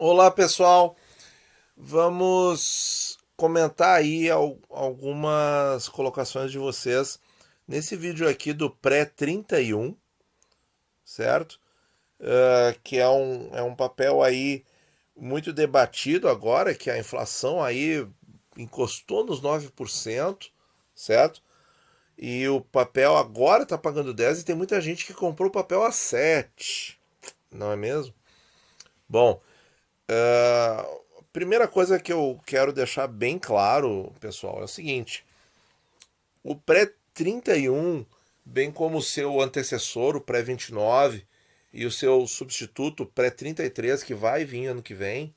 Olá, pessoal. Vamos comentar aí algumas colocações de vocês nesse vídeo aqui do pré-31, certo? Que é um papel aí muito debatido agora, que a inflação aí encostou nos 9%, certo? E o papel agora está pagando 10 e tem muita gente que comprou o papel a 7, não é mesmo? Bom, a primeira coisa que eu quero deixar bem claro, pessoal, é o seguinte: o pré-31, bem como o seu antecessor, o pré-29, e o seu substituto, o pré-33, que vai vir ano que vem,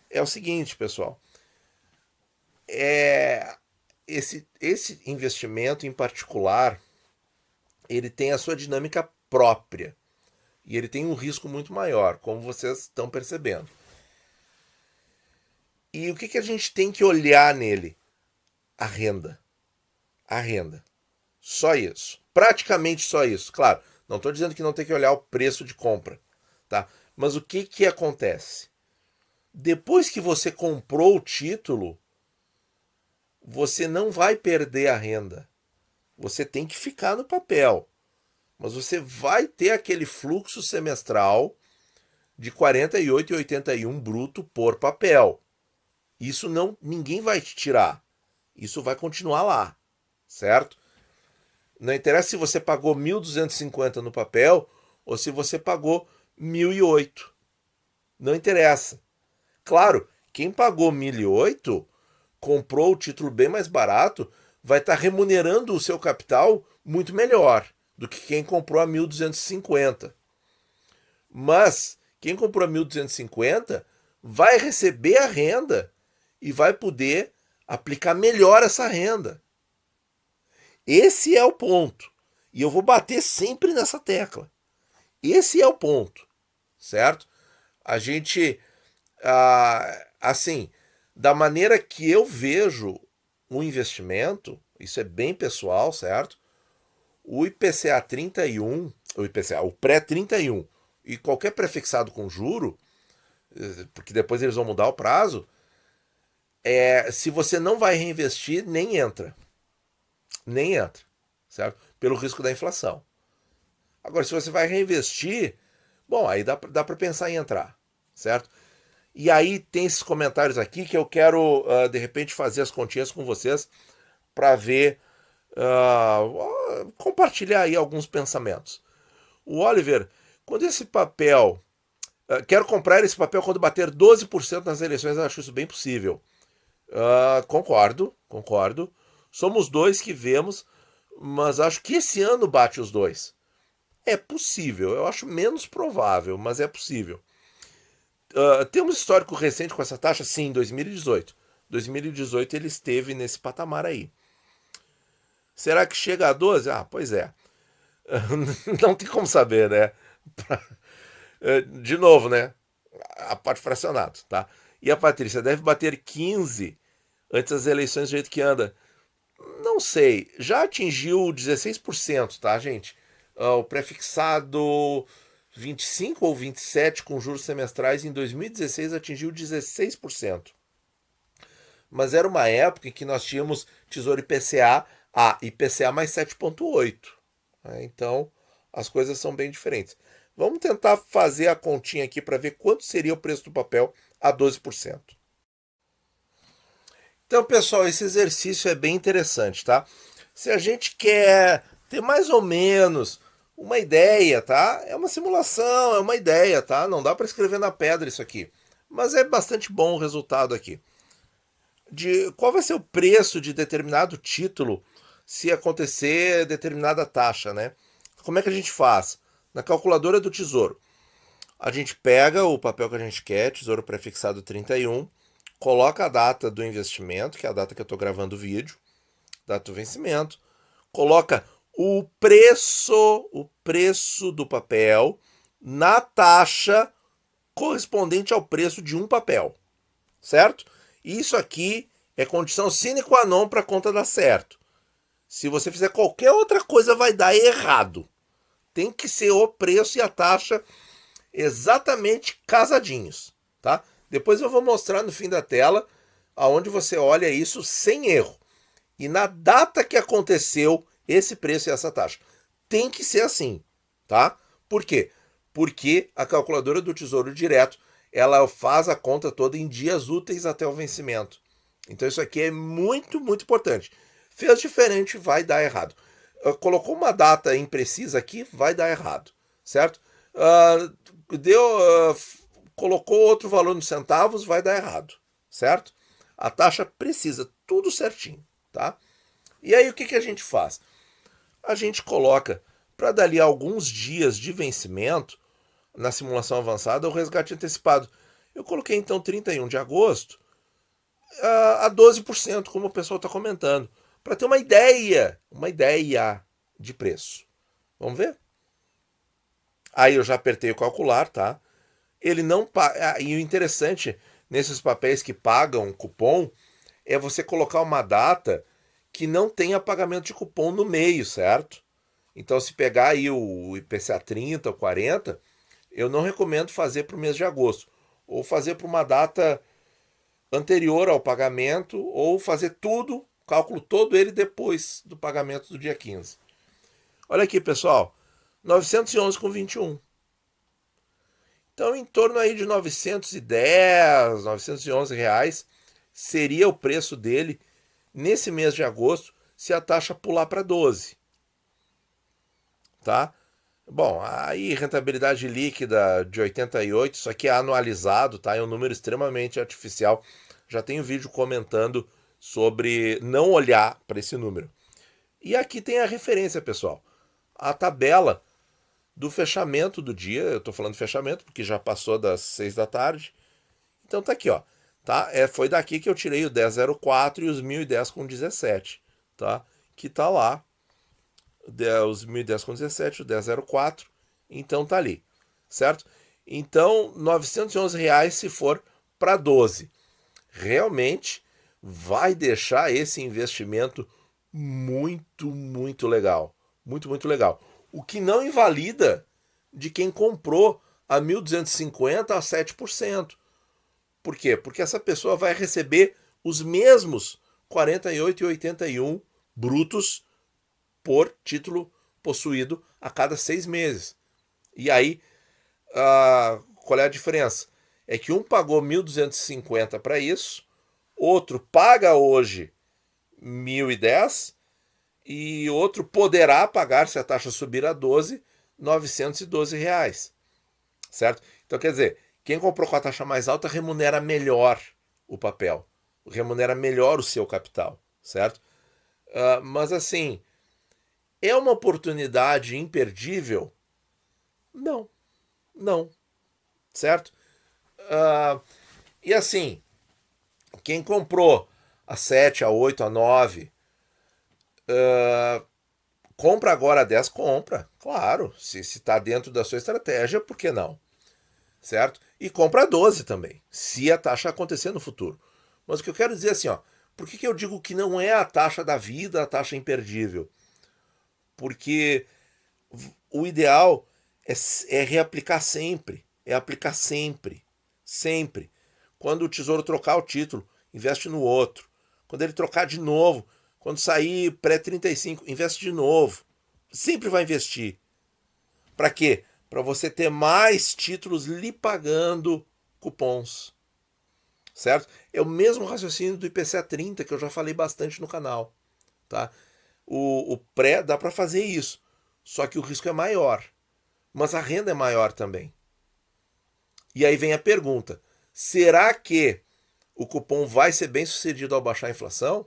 é o seguinte, pessoal: é esse investimento em particular, ele tem a sua dinâmica própria e ele tem um risco muito maior, como vocês estão percebendo. E o que a gente tem que olhar nele? A renda. A renda. Só isso. Praticamente só isso. Claro, não estou dizendo que não tem que olhar o preço de compra, tá? Mas o que acontece? Depois que você comprou o título, você não vai perder a renda. Você tem que ficar no papel. Mas você vai ter aquele fluxo semestral de 48,81 bruto por papel. Isso não ninguém vai te tirar. Isso vai continuar lá, certo? Não interessa se você pagou 1.250 no papel ou se você pagou 1.008. Não interessa. Claro, quem pagou 1.008 comprou o título bem mais barato, vai estar remunerando o seu capital muito melhor do que quem comprou a 1.250. Mas quem comprou a 1.250 vai receber a renda e vai poder aplicar melhor essa renda. Esse é o ponto. E eu vou bater sempre nessa tecla. Esse é o ponto, certo? A gente, assim, da maneira que eu vejo o investimento, isso é bem pessoal, certo? O IPCA 31, o pré-31 e qualquer prefixado com juro, porque depois eles vão mudar o prazo, se você não vai reinvestir, nem entra. Nem entra, certo? Pelo risco da inflação. Agora, se você vai reinvestir, bom, aí dá para pensar em entrar, certo? E aí tem esses comentários aqui que eu quero, de repente, fazer as continhas com vocês para ver, compartilhar aí alguns pensamentos. O Oliver, quando esse papel, quero comprar esse papel quando bater 12% nas eleições, eu acho isso bem possível. Concordo, concordo. Somos dois que vemos, mas acho que esse ano bate os dois. É possível, eu acho menos provável, mas é possível. Temos histórico recente com essa taxa? Sim, 2018. 2018 ele esteve nesse patamar aí. Será que chega a 12? Ah, pois é. Não tem como saber, né? De novo, né? A parte fracionado, tá? E a Patrícia deve bater 15 antes das eleições do jeito que anda. Não sei. Já atingiu 16%, tá, gente? O prefixado 25 ou 27 com juros semestrais em 2016 atingiu 16%. Mas era uma época em que nós tínhamos Tesouro IPCA, IPCA mais 7,8. Então, as coisas são bem diferentes. Vamos tentar fazer a continha aqui para ver quanto seria o preço do papel a 12%. Então, pessoal, esse exercício é bem interessante, tá? Se a gente quer ter mais ou menos uma ideia, tá? É uma simulação, é uma ideia, tá? Não dá para escrever na pedra isso aqui. Mas é bastante bom o resultado aqui. De qual vai ser o preço de determinado título se acontecer determinada taxa, né? Como é que a gente faz? Na calculadora do Tesouro, a gente pega o papel que a gente quer, Tesouro Prefixado 31, coloca a data do investimento, que é a data que eu estou gravando o vídeo, data do vencimento, coloca o preço do papel na taxa correspondente ao preço de um papel, certo? Isso aqui é condição sine qua non para a conta dar certo. Se você fizer qualquer outra coisa, vai dar errado. Tem que ser o preço e a taxa exatamente casadinhos. tá? Depois eu vou mostrar no fim da tela aonde você olha isso sem erro. E na data que aconteceu esse preço e essa taxa. Tem que ser assim, tá? Por quê? Porque a calculadora do Tesouro Direto, ela faz a conta toda em dias úteis até o vencimento. Então isso aqui é muito, muito importante. Fez diferente, vai dar errado. Colocou uma data imprecisa aqui, vai dar errado, certo? Colocou outro valor nos centavos, vai dar errado, certo? A taxa precisa, tudo certinho, tá? E aí o que a gente faz? A gente coloca para dali a alguns dias de vencimento, na simulação avançada, o resgate antecipado. Eu coloquei então 31 de agosto a 12%, como o pessoal está comentando, para ter uma ideia de preço. Vamos ver? Aí eu já apertei o calcular, tá? Ele não e o interessante nesses papéis que pagam cupom é você colocar uma data que não tenha pagamento de cupom no meio, certo? Então, se pegar aí o IPCA 30 ou 40, eu não recomendo fazer para o mês de agosto. Ou fazer para uma data anterior ao pagamento, ou fazer tudo, cálculo todo ele depois do pagamento do dia 15. Olha aqui, pessoal, 911,21. Então, em torno aí de 910, 911 reais seria o preço dele nesse mês de agosto se a taxa pular para 12. Tá? Bom, aí rentabilidade líquida de 88, isso aqui é anualizado, tá? É um número extremamente artificial. Já tenho vídeo comentando sobre não olhar para esse número. E aqui tem a referência, pessoal. A tabela do fechamento do dia, eu estou falando fechamento porque já passou das 6 da tarde. Então tá aqui, ó. Tá? Foi daqui que eu tirei o 10,04 e os 1010 com 17, tá? Que tá lá. Os 1010 com 17, o 10,04, então tá ali, certo? Então, R$911 se for para 12. Realmente vai deixar esse investimento muito, muito legal. Muito, muito legal. O que não invalida de quem comprou a 1.250 a 7%. Por quê? Porque essa pessoa vai receber os mesmos 48,81 brutos por título possuído a cada 6 meses. E aí, qual é a diferença? É que um pagou 1.250 para isso, outro paga hoje 1.010 e outro poderá pagar, se a taxa subir a 12, R$912. Certo? Então, quer dizer, quem comprou com a taxa mais alta remunera melhor o papel, remunera melhor o seu capital, certo? Mas assim, é uma oportunidade imperdível? Não, não, certo? E assim, quem comprou a 7, a 8, a 9, compra agora a 10, compra, claro, se está dentro da sua estratégia, por que não? Certo? E compra a 12 também, se a taxa acontecer no futuro. Mas o que eu quero dizer é assim, ó, por que eu digo que não é a taxa da vida, a taxa imperdível? Porque o ideal é reaplicar sempre, é aplicar sempre, sempre. Quando o tesouro trocar o título, investe no outro. Quando ele trocar de novo, quando sair pré-35, investe de novo. Sempre vai investir. Para quê? Para você ter mais títulos lhe pagando cupons. Certo? É o mesmo raciocínio do IPCA 30 que eu já falei bastante no canal. Tá? O pré dá para fazer isso, só que o risco é maior, mas a renda é maior também. E aí vem a pergunta: será que o cupom vai ser bem sucedido ao baixar a inflação?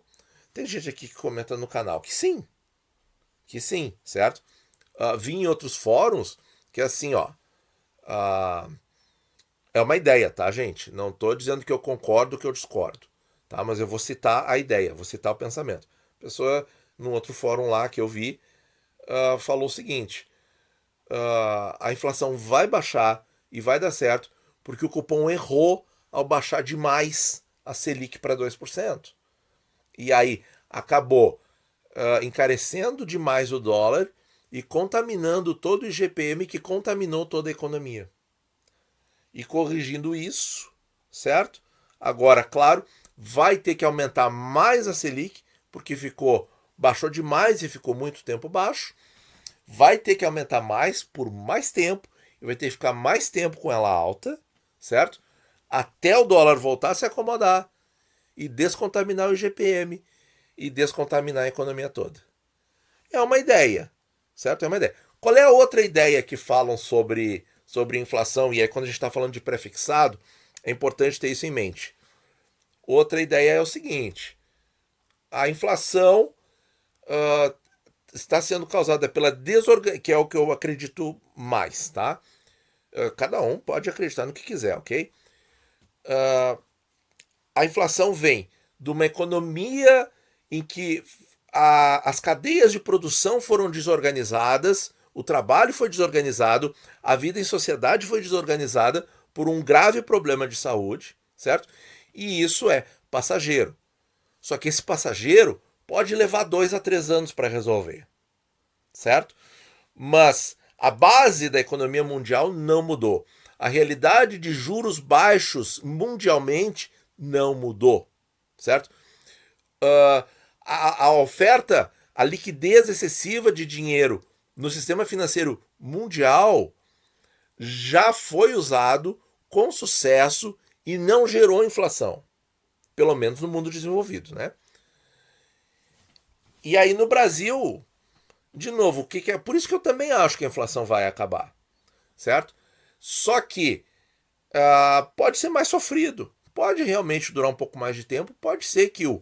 Tem gente aqui que comenta no canal que sim, certo? Vi em outros fóruns que assim, ó, é uma ideia, tá, gente? Não estou dizendo que eu concordo ou que eu discordo, tá? Mas eu vou citar a ideia, vou citar o pensamento. A pessoa, num outro fórum lá que eu vi, falou o seguinte: a inflação vai baixar e vai dar certo porque o cupom errou ao baixar demais a Selic para 2%. E aí acabou encarecendo demais o dólar e contaminando todo o IGPM que contaminou toda a economia. E corrigindo isso, certo? Agora, claro, vai ter que aumentar mais a Selic, porque baixou demais e ficou muito tempo baixo. Vai ter que aumentar mais por mais tempo e vai ter que ficar mais tempo com ela alta, certo? Até o dólar voltar a se acomodar e descontaminar o IGPM e descontaminar a economia toda. É uma ideia, certo? É uma ideia. Qual é a outra ideia que falam sobre inflação? E aí, quando a gente está falando de prefixado, é importante ter isso em mente. Outra ideia é o seguinte: a inflação está sendo causada pela desorganização, que é o que eu acredito mais, tá? Cada um pode acreditar no que quiser, ok? A inflação vem de uma economia em que as cadeias de produção foram desorganizadas, o trabalho foi desorganizado, a vida em sociedade foi desorganizada por um grave problema de saúde, certo? E isso é passageiro. Só que esse passageiro pode levar 2 a 3 anos para resolver, certo? Mas a base da economia mundial não mudou. A realidade de juros baixos mundialmente não mudou, certo? A oferta, a liquidez excessiva de dinheiro no sistema financeiro mundial já foi usado com sucesso e não gerou inflação, pelo menos no mundo desenvolvido, né? E aí no Brasil, de novo, o que é? Por isso que eu também acho que a inflação vai acabar, certo? Só que pode ser mais sofrido, pode realmente durar um pouco mais de tempo, pode ser que o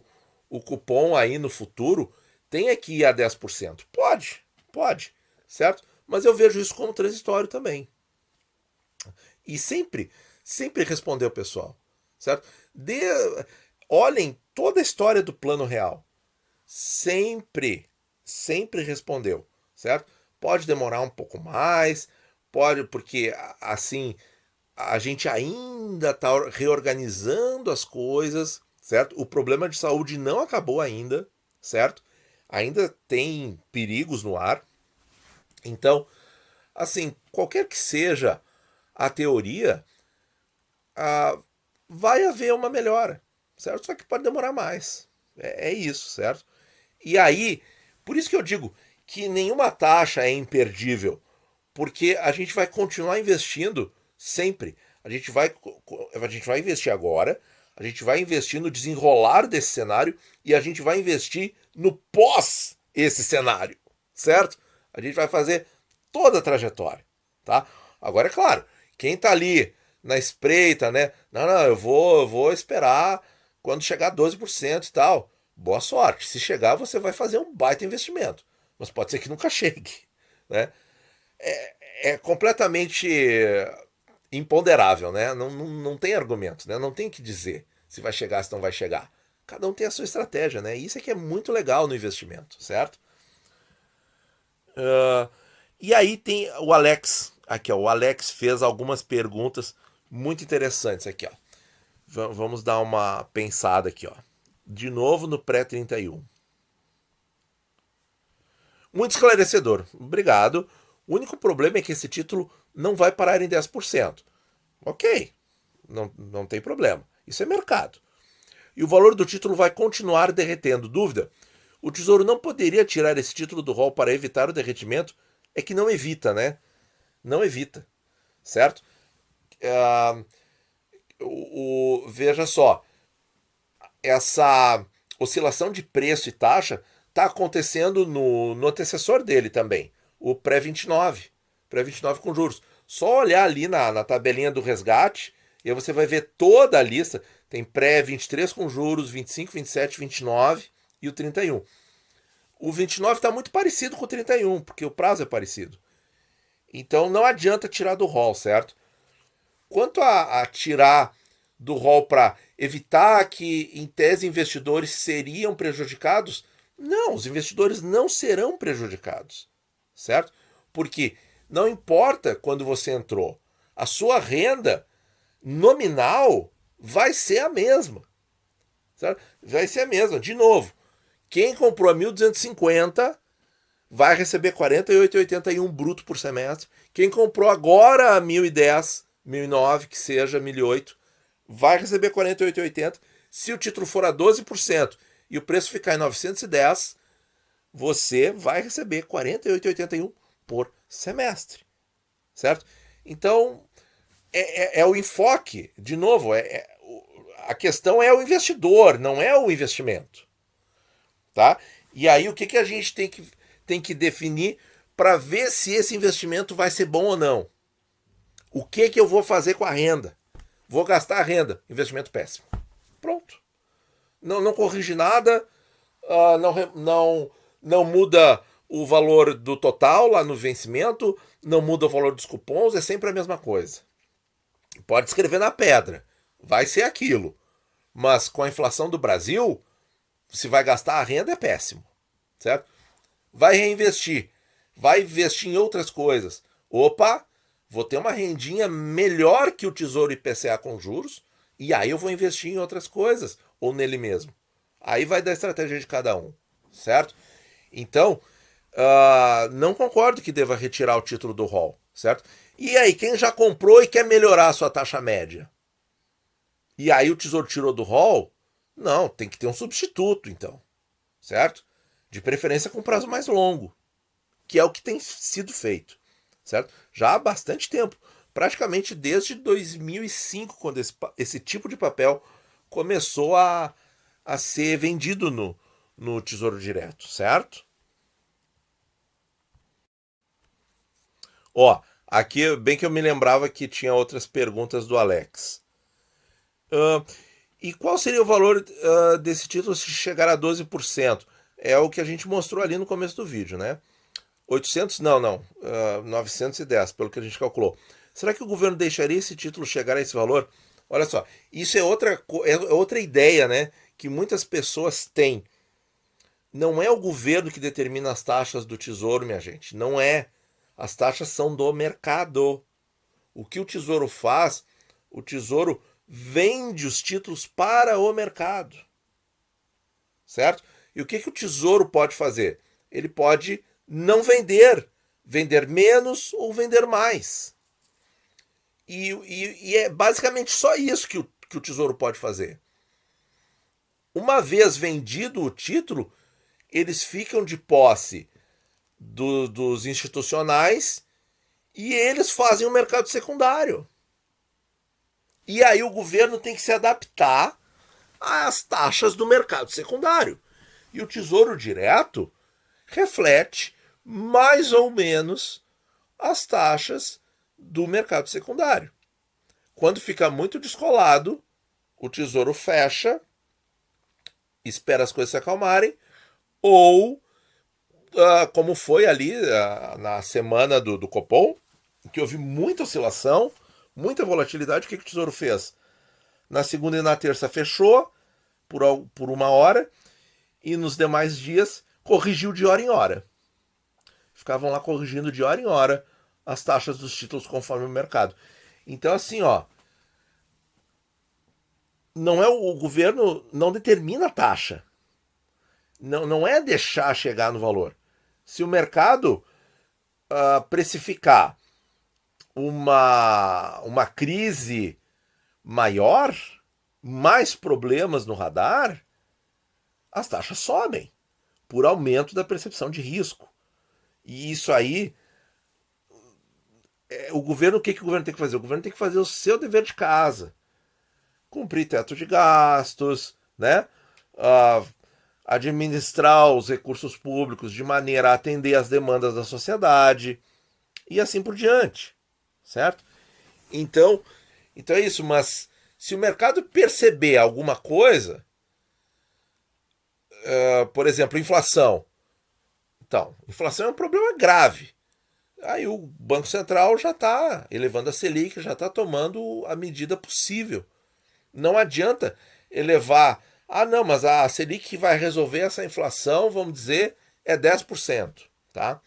cupom aí no futuro tenha que ir a 10%. Pode, certo? Mas eu vejo isso como transitório também. E sempre respondeu, pessoal, certo? Olhem toda a história do Plano Real. Sempre respondeu, certo? Pode demorar um pouco mais, pode, porque assim a gente ainda está reorganizando as coisas, certo? O problema de saúde não acabou ainda, certo? Ainda tem perigos no ar. Então, assim, qualquer que seja a teoria, vai haver uma melhora, certo? Só que pode demorar mais. É isso, certo? E aí, por isso que eu digo que nenhuma taxa é imperdível, porque a gente vai continuar investindo sempre. A gente vai investir agora, a gente vai investir no desenrolar desse cenário e a gente vai investir no pós esse cenário, certo? A gente vai fazer toda a trajetória, tá? Agora, é claro, quem tá ali na espreita, né? Não, eu vou esperar quando chegar a 12% e tal. Boa sorte. Se chegar, você vai fazer um baita investimento. Mas pode ser que nunca chegue, né? É completamente imponderável, né? Não tem argumento, né? Não tem o que dizer se vai chegar, se não vai chegar. Cada um tem a sua estratégia, né? E isso é que é muito legal no investimento, certo? E aí tem o Alex, aqui ó, o Alex fez algumas perguntas muito interessantes aqui, ó. Vamos dar uma pensada aqui, ó. De novo no pré-31. Muito esclarecedor. Obrigado. O único problema é que esse título não vai parar em 10%. Ok, não tem problema. Isso é mercado. E o valor do título vai continuar derretendo. Dúvida? O Tesouro não poderia tirar esse título do rol para evitar o derretimento? É que não evita, né? Não evita, certo? Veja só, essa oscilação de preço e taxa está acontecendo no antecessor dele também, o pré-29. Pré-29 com juros. Só olhar ali na tabelinha do resgate e aí você vai ver toda a lista. Tem pré-23 com juros, 25, 27, 29 e o 31. O 29 está muito parecido com o 31, porque o prazo é parecido. Então não adianta tirar do rol, certo? Quanto a tirar do rol para evitar que, em tese, investidores seriam prejudicados, não, os investidores não serão prejudicados, certo? Porque não importa quando você entrou, a sua renda nominal vai ser a mesma, certo? Vai ser a mesma. De novo, quem comprou a 1.250 vai receber 48,81 bruto por semestre. Quem comprou agora a 1.010, 1.009, que seja 1.008, vai receber 48,80. Se o título for a 12% e o preço ficar em 910, você vai receber 48,81 por semestre, certo? Então, é o enfoque, de novo, a questão é o investidor, não é o investimento, tá? E aí o que a gente tem que definir para ver se esse investimento vai ser bom ou não? O que eu vou fazer com a renda? Vou gastar a renda, investimento péssimo. Pronto. Não corrige nada, não muda o valor do total lá no vencimento, não muda o valor dos cupons, é sempre a mesma coisa. Pode escrever na pedra, vai ser aquilo. Mas com a inflação do Brasil, se vai gastar a renda é péssimo, certo? Vai reinvestir, vai investir em outras coisas. Opa, vou ter uma rendinha melhor que o Tesouro IPCA com juros, e aí eu vou investir em outras coisas, ou nele mesmo. Aí vai da estratégia de cada um, certo? Então, não concordo que deva retirar o título do rol, certo? E aí, quem já comprou e quer melhorar a sua taxa média? E aí o Tesouro tirou do rol? Não, tem que ter um substituto, então, certo? De preferência com prazo mais longo, que é o que tem sido feito, certo? Já há bastante tempo, praticamente desde 2005, quando esse tipo de papel começou a ser vendido no Tesouro Direto, certo? Ó, aqui bem que eu me lembrava que tinha outras perguntas do Alex. E qual seria o valor desse título se chegar a 12%? É o que a gente mostrou ali no começo do vídeo, né? 800? Não. 910, pelo que a gente calculou. Será que o governo deixaria esse título chegar a esse valor? Olha só, isso é outra ideia, né? Que muitas pessoas têm. Não é o governo que determina as taxas do Tesouro, minha gente. Não é. As taxas são do mercado. O que o Tesouro faz? O Tesouro vende os títulos para o mercado. Certo? E o que o Tesouro pode fazer? Ele pode não vender. Vender menos ou vender mais. E é basicamente só isso que o Tesouro pode fazer. Uma vez vendido o título, eles ficam de posse dos institucionais e eles fazem o mercado secundário. E aí o governo tem que se adaptar às taxas do mercado secundário. E o Tesouro Direto reflete mais ou menos as taxas do mercado secundário. Quando fica muito descolado, o Tesouro fecha, espera as coisas se acalmarem, ou como foi ali na semana do Copom, que houve muita oscilação, muita volatilidade. O que o Tesouro fez? Na segunda e na terça fechou por uma hora e nos demais dias corrigiu de hora em hora. Ficavam lá corrigindo de hora em hora as taxas dos títulos conforme o mercado. Então, assim, não é o governo não determina a taxa. Não é deixar chegar no valor. Se o mercado precificar uma crise maior, mais problemas no radar, as taxas sobem por aumento da percepção de risco. E isso aí, o governo, o que o governo tem que fazer? O governo tem que fazer o seu dever de casa. Cumprir teto de gastos, né? Administrar os recursos públicos de maneira a atender às demandas da sociedade e assim por diante, certo? Então é isso, mas se o mercado perceber alguma coisa, por exemplo, inflação. Então, inflação é um problema grave. Aí o Banco Central já está elevando a Selic, já está tomando a medida possível. Não adianta elevar. Não, mas a Selic que vai resolver essa inflação, vamos dizer, é 10%. Tá?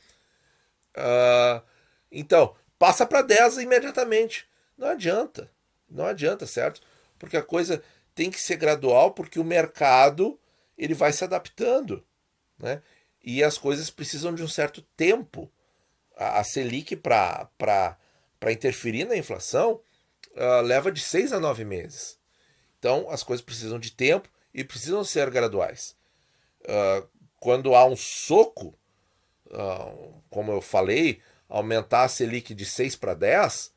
Então, passa para 10% imediatamente. Não adianta, certo? Porque a coisa tem que ser gradual, porque o mercado ele vai se adaptando, né? E as coisas precisam de um certo tempo. A Selic, para interferir na inflação, leva de 6 a 9 meses. Então as coisas precisam de tempo e precisam ser graduais. Quando há um soco, como eu falei, aumentar a Selic de 6 para 10,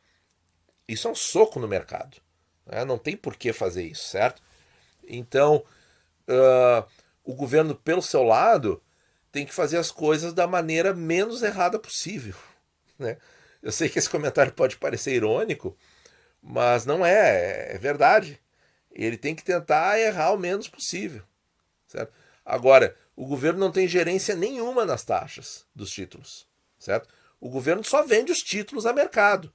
isso é um soco no mercado. Né? Não tem por que fazer isso, certo? Então, o governo, pelo seu lado, tem que fazer as coisas da maneira menos errada possível. Né? Eu sei que esse comentário pode parecer irônico, mas não é verdade. Ele tem que tentar errar o menos possível. Certo? Agora, o governo não tem gerência nenhuma nas taxas dos títulos. Certo? O governo só vende os títulos a mercado.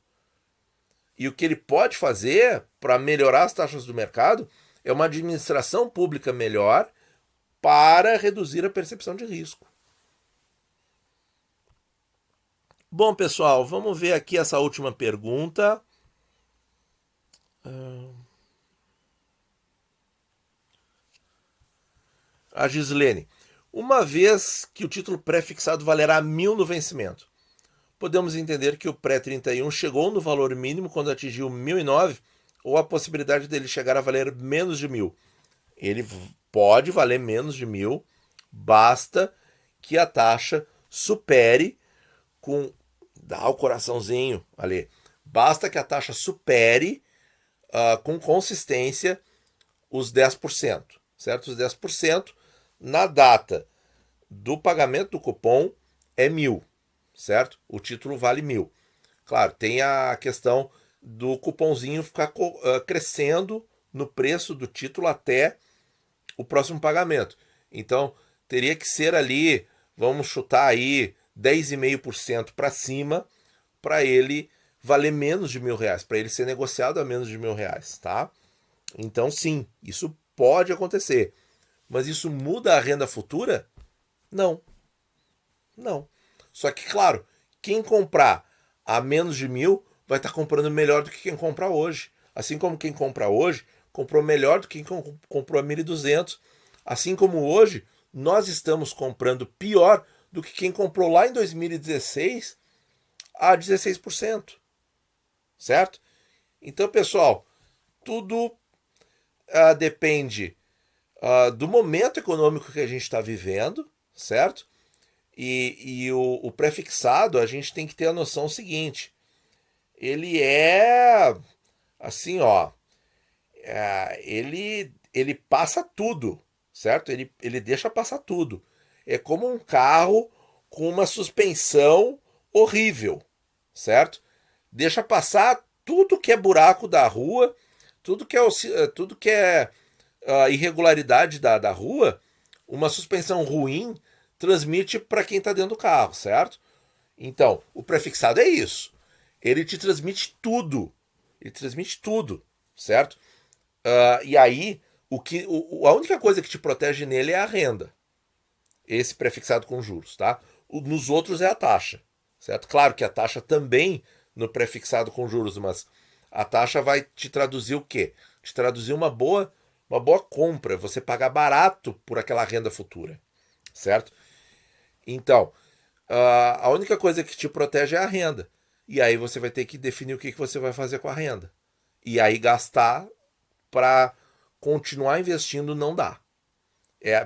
E o que ele pode fazer para melhorar as taxas do mercado é uma administração pública melhor para reduzir a percepção de risco. Bom, pessoal, vamos ver aqui essa última pergunta. A Gislene. Uma vez que o título pré-fixado valerá 1.000 no vencimento, podemos entender que o pré-31 chegou no valor mínimo quando atingiu 1.009 ou a possibilidade dele chegar a valer menos de 1.000? Ele pode valer menos de 1.000, basta que a taxa supere com... Dá o coraçãozinho ali. Basta que a taxa supere com consistência os 10%, certo? Os 10% na data do pagamento do cupom é 1.000, certo? O título vale 1.000. Claro, tem a questão do cupomzinho ficar crescendo no preço do título até o próximo pagamento. Então, teria que ser ali, vamos chutar aí, 10,5% para cima, para ele valer menos de R$1.000, para ele ser negociado a menos de R$1.000, tá? Então, sim, isso pode acontecer. Mas isso muda a renda futura? Não. Não. Só que, claro, quem comprar a menos de 1.000 vai estar comprando melhor do que quem compra hoje. Assim como quem compra hoje comprou melhor do que quem comprou a 1.200. Assim como hoje, nós estamos comprando pior do que quem comprou lá em 2016 a 16%. Certo? Então, pessoal, tudo depende do momento econômico que a gente está vivendo, certo? E o pré-fixado, a gente tem que ter a noção seguinte. Ele é assim, ó. Ele passa tudo, certo? Ele deixa passar tudo. É como um carro com uma suspensão horrível, certo? Deixa passar tudo que é buraco da rua, tudo que é irregularidade da rua. Uma suspensão ruim transmite para quem está dentro do carro, certo? Então, o pré-fixado é isso. Ele te transmite tudo. Ele transmite tudo, certo? E aí, a única coisa que te protege nele é a renda. Esse pré-fixado com juros, tá? Nos outros é a taxa, certo? Claro que a taxa também no pré-fixado com juros, mas a taxa vai te traduzir o quê? Te traduzir uma boa compra, você pagar barato por aquela renda futura, certo? Então, a única coisa que te protege é a renda. E aí você vai ter que definir o que você vai fazer com a renda. E aí gastar para continuar investindo não dá.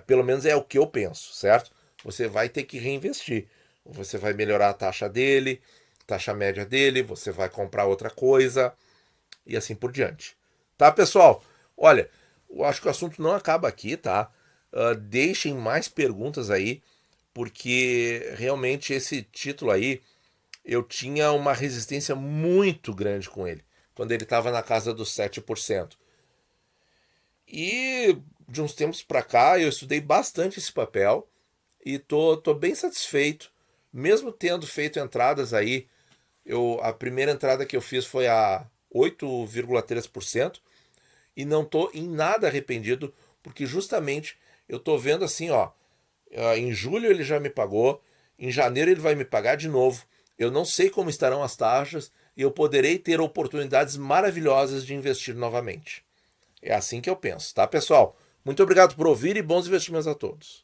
Pelo menos é o que eu penso, certo? Você vai ter que reinvestir. Você vai melhorar a taxa dele, taxa média dele, você vai comprar outra coisa e assim por diante. Tá, pessoal? Olha, eu acho que o assunto não acaba aqui, tá? Deixem mais perguntas aí, porque realmente esse título aí, eu tinha uma resistência muito grande com ele, quando ele estava na casa dos 7%. E de uns tempos para cá, eu estudei bastante esse papel e tô bem satisfeito, mesmo tendo feito entradas aí. A primeira entrada que eu fiz foi a 8,3%, e não tô em nada arrependido, porque justamente eu tô vendo assim, ó, em julho ele já me pagou, em janeiro ele vai me pagar de novo. Eu não sei como estarão as taxas e eu poderei ter oportunidades maravilhosas de investir novamente. É assim que eu penso, tá, pessoal? Muito obrigado por ouvir e bons investimentos a todos.